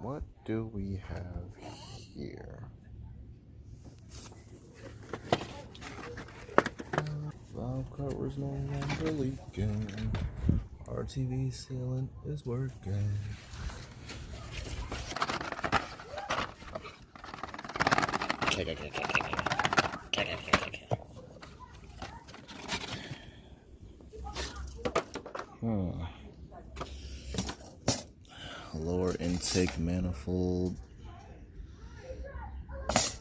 What do we have here? Valve cover's no longer leaking. RTV sealant is working. Lower intake manifold.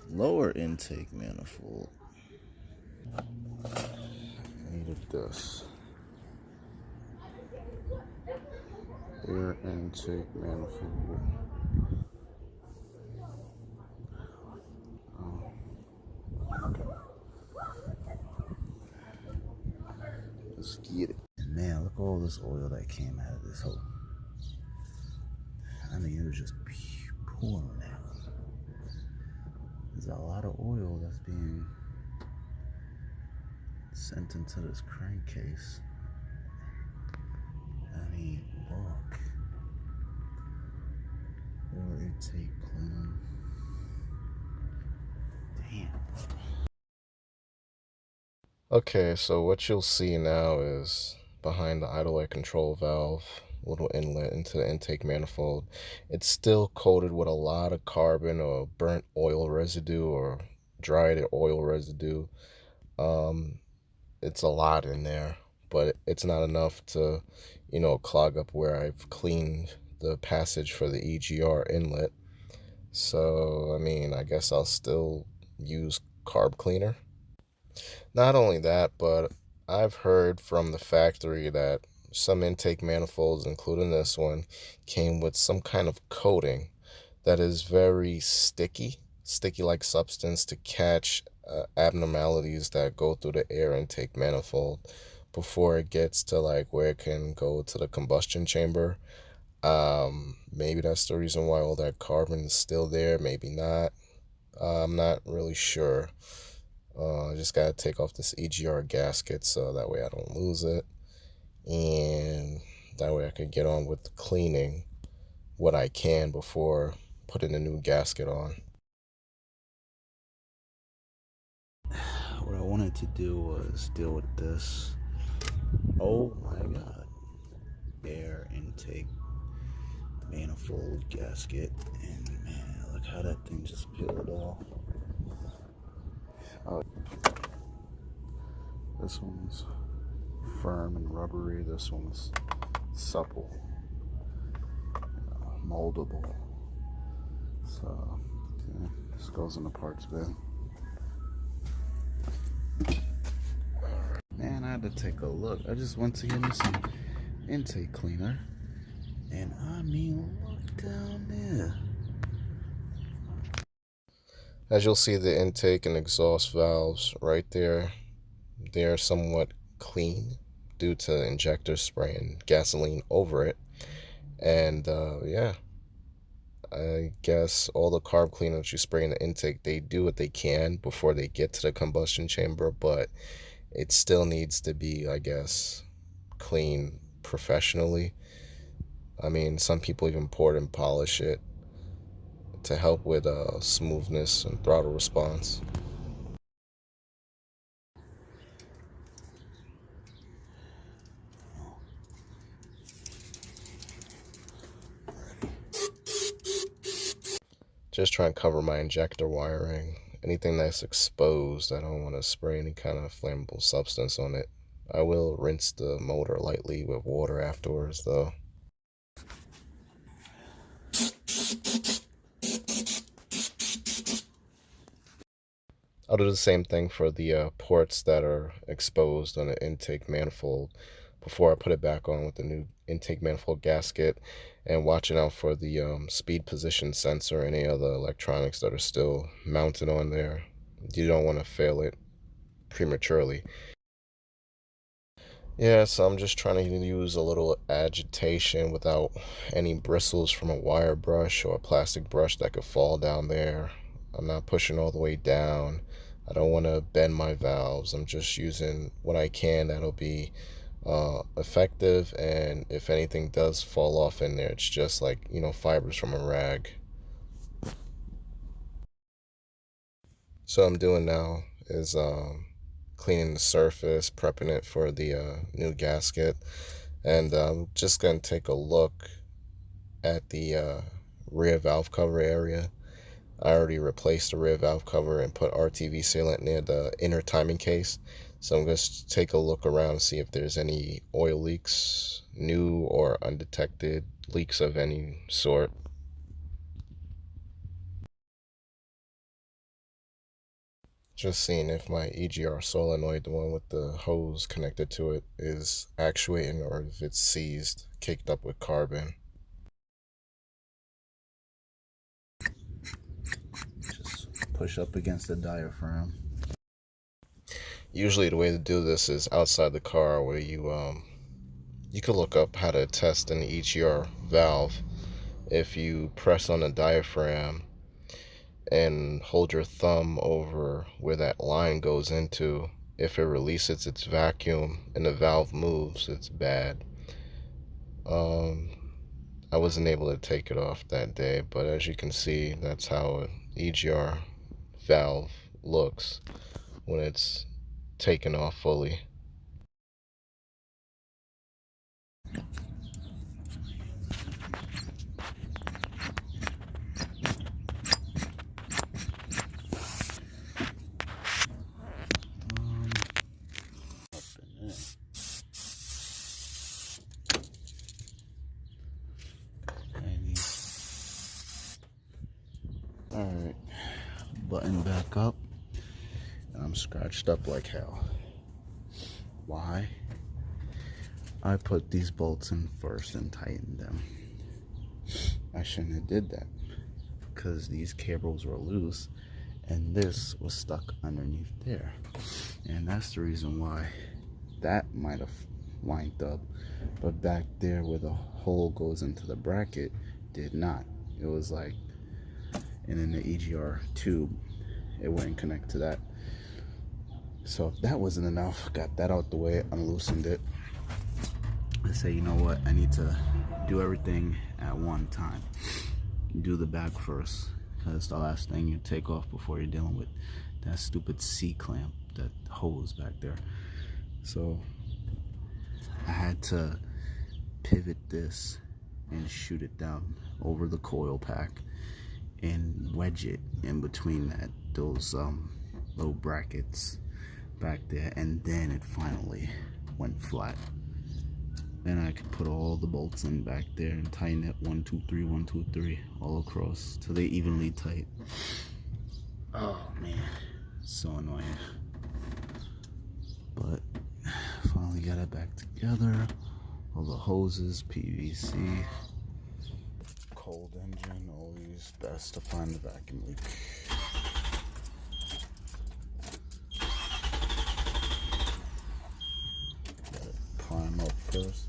Lower intake manifold. Needed this. Air intake manifold. Okay. Let's get it. Man, look at all this oil that came out of this hole. I mean, it was just pouring out. There's a lot of oil that's being sent into this crankcase. I mean, look. Oil intake plan. Damn. Okay, so what you'll see now is behind the idle air control valve, little inlet into the intake manifold. It's still coated with a lot of carbon or burnt oil residue or dried oil residue. It's a lot in there, but it's not enough to, clog up where I've cleaned the passage for the EGR inlet. So, I mean, I guess I'll still use carb cleaner. Not only that, but I've heard from the factory that some intake manifolds, including this one, came with some kind of coating that is very sticky-like substance to catch abnormalities that go through the air intake manifold before it gets to like where it can go to the combustion chamber. Maybe that's the reason why all that carbon is still there, maybe not. I'm not really sure. I just gotta take off this EGR gasket so that way I don't lose it, and that way I can get on with cleaning what I can before putting a new gasket on. What I wanted to do was deal with this. Oh my god. Air intake manifold gasket, and man, look how that thing just peeled off. Oh, this one's firm and rubbery. This one's supple, moldable. So, okay, this goes in the parts bin. Man, I had to take a look. I just went to get me some intake cleaner, and I mean, look down there. As you'll see, the intake and exhaust valves right there, they're somewhat clean due to the injector spraying gasoline over it. And yeah, I guess all the carb cleaners you spray in the intake, they do what they can before they get to the combustion chamber, but it still needs to be, I guess, cleaned professionally. I mean, some people even pour it and polish it to help with smoothness and throttle response. Just try and cover my injector wiring. Anything that's exposed, I don't want to spray any kind of flammable substance on it. I will rinse the motor lightly with water afterwards, though. I'll do the same thing for the ports that are exposed on the intake manifold before I put it back on with the new intake manifold gasket, and watching out for the speed position sensor, any other electronics that are still mounted on there. You don't want to fail it prematurely. Yeah, so I'm just trying to use a little agitation without any bristles from a wire brush or a plastic brush that could fall down there. I'm not pushing all the way down. I don't want to bend my valves. I'm just using what I can that'll be effective, and if anything does fall off in there, it's just like, fibers from a rag. So what I'm doing now is cleaning the surface, prepping it for the new gasket, and I'm just going to take a look at the rear valve cover area. I already replaced the rear valve cover and put RTV sealant near the inner timing case. So I'm going to take a look around and see if there's any oil leaks, new or undetected leaks of any sort. Just seeing if my EGR solenoid, the one with the hose connected to it, is actuating or if it's seized, caked up with carbon. Just push up against the diaphragm. Usually the way to do this is outside the car, where you can look up how to test an EGR valve. If you press on the diaphragm and hold your thumb over where that line goes into, if it releases its vacuum and the valve moves, it's bad. I wasn't able to take it off that day, but as you can see, that's how an EGR valve looks when it's taken off fully. Alright, button back up, and I'm scratched up like hell. Why? I put these bolts in first and tightened them. I shouldn't have did that, because these cables were loose and this was stuck underneath there, and that's the reason why that might have lined up, but back there where the hole goes into the bracket did not. It was like, and in the EGR tube it wouldn't connect to that. So if that wasn't enough, got that out the way, unloosened it. I say, you know what, I need to do everything at one time. Do the back first, because it's the last thing you take off before you're dealing with that stupid C-clamp, that hose back there. So I had to pivot this and shoot it down over the coil pack and wedge it in between those little brackets back there, and then it finally went flat. Then I could put all the bolts in back there and tighten it 1 2 3 1 2 3 all across till they evenly tight. Oh man, so annoying. But finally got it back together. All the hoses, PVC, cold engine, always best to find the vacuum leak. Gotta prime up first.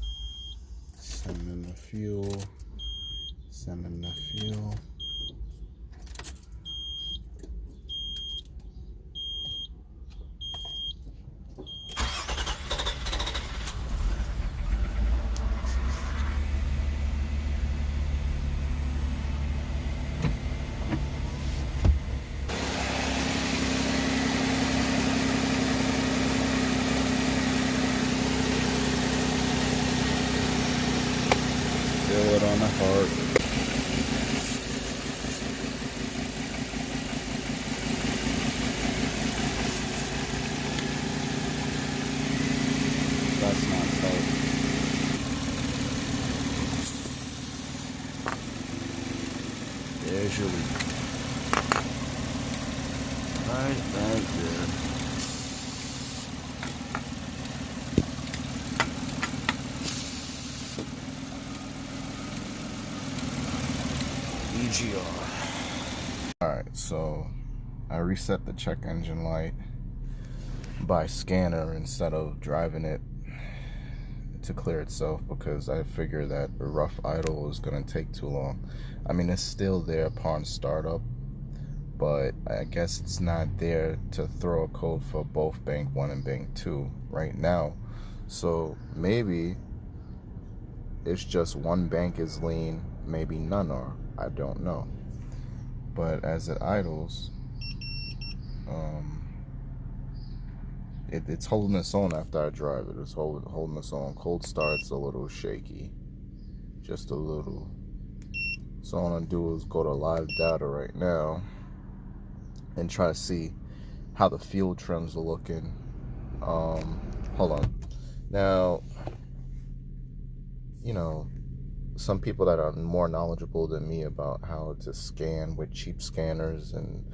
Send in the fuel. Send in the fuel. Feel it on the heart. That's not tight. There's your leak. Right back there. EGR. Alright, so I reset the check engine light by scanner instead of driving it to clear itself, because I figure that a rough idle is going to take too long. I mean, it's still there upon startup, but I guess it's not there to throw a code for both bank 1 and bank 2 right now. So maybe it's just one bank is lean, maybe none are. I don't know. But as it idles, it's holding its own after I drive it. It's holding its own. Cold start's a little shaky, just a little. So all I'm gonna do is go to live data right now and try to see how the fuel trims are looking. Hold on. Now, you know, some people that are more knowledgeable than me about how to scan with cheap scanners and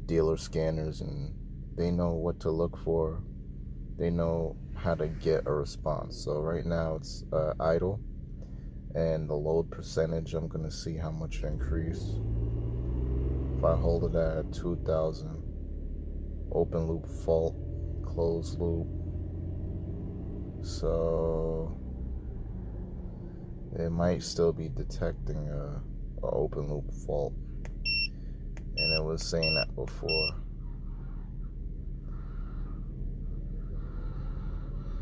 dealer scanners, and they know what to look for. They know how to get a response. So right now it's idle, and the load percentage, I'm gonna see how much it increase. If I hold it at 2000, open loop fault, closed loop. So it might still be detecting a open loop fault, and it was saying that before.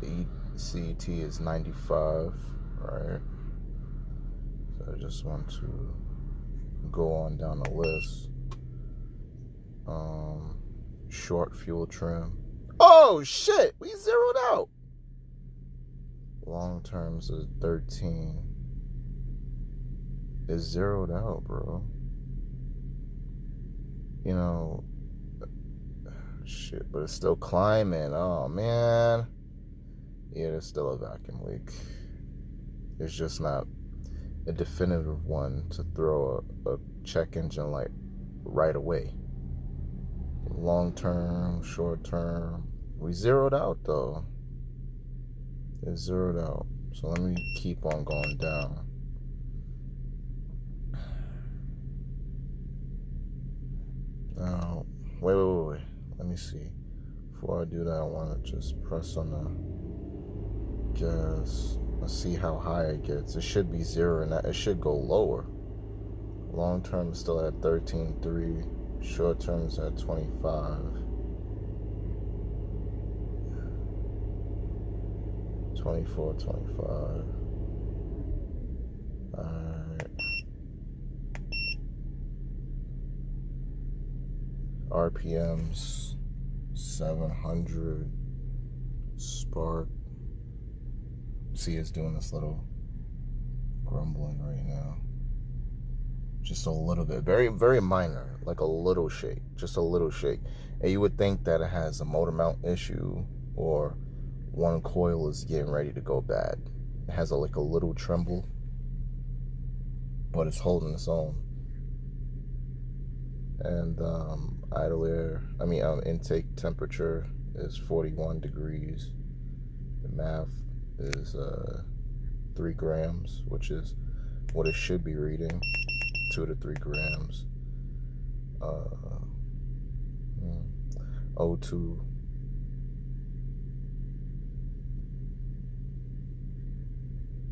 ECT is 95, right? So I just want to go on down the list. Short fuel trim. Oh shit, we zeroed out. Long terms is 13. It's zeroed out, bro. You know, shit, but it's still climbing. Oh man. Yeah, there's still a vacuum leak. It's just not a definitive one to throw a check engine light right away. Long term, short term. We zeroed out though. It's zeroed out. So let me keep on going down. Now, wait. Let me see. Before I do that, I want to just press on the gas. Let's see how high it gets. It should be zero, and it should go lower. Long term is still at 13.3. Short term is at 25. 24, 25. Alright. RPMs 700. Spark. See, it's doing this little grumbling right now. Just a little bit, very, very minor, like a little shake, just a little shake. And you would think that it has a motor mount issue, or one coil is getting ready to go bad. It has like a little tremble, but it's holding its own. And intake temperature is 41 degrees. The math is 3 grams, which is what it should be reading. 2 to 3 grams. O2.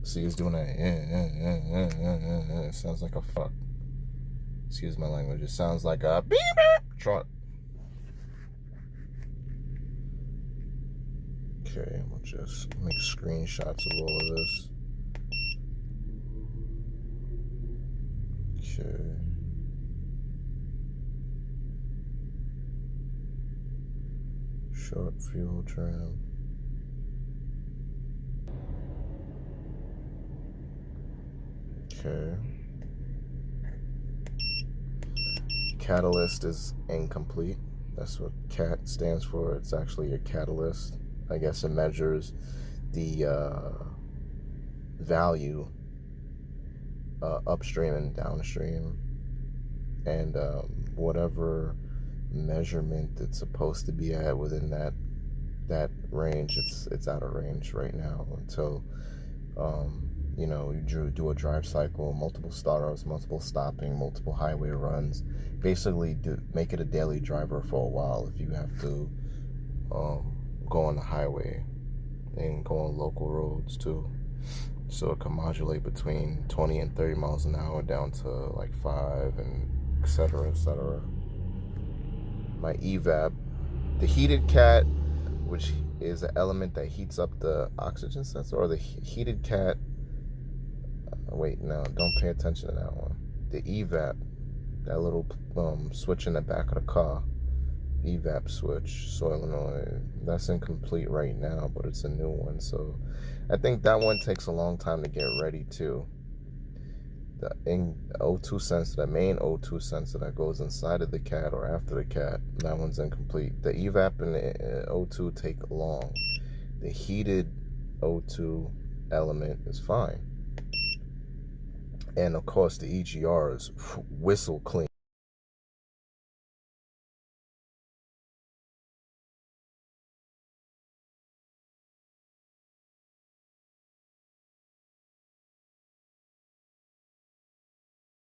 See, it's doing that. It sounds like a fuck. Excuse my language. It sounds like a beep beep truck. Okay, we'll just make screenshots of all of this. Okay. Short fuel trim. Okay. Catalyst is incomplete. That's what CAT stands for. It's actually a catalyst. I guess it measures the value upstream and downstream, and whatever measurement it's supposed to be at within that range, it's out of range right now until you do a drive cycle, multiple startups, multiple stopping, multiple highway runs. Basically, make it a daily driver for a while if you have to go on the highway and go on local roads too. So it can modulate between 20 and 30 miles an hour down to like 5, and et cetera, et cetera. My evap, the heated cat which is an element that heats up the oxygen sensor, or the heated cat. Wait, no, don't pay attention to that one. The evap, that little switch in the back of the car, evap switch, solenoid, that's incomplete right now, but it's a new one. So I think that one takes a long time to get ready too. The O2 sensor, the main O2 sensor that goes inside of the cat or after the cat, that one's incomplete. The evap and the O2 take long. The heated O2 element is fine. And of course the EGR is whistle clean.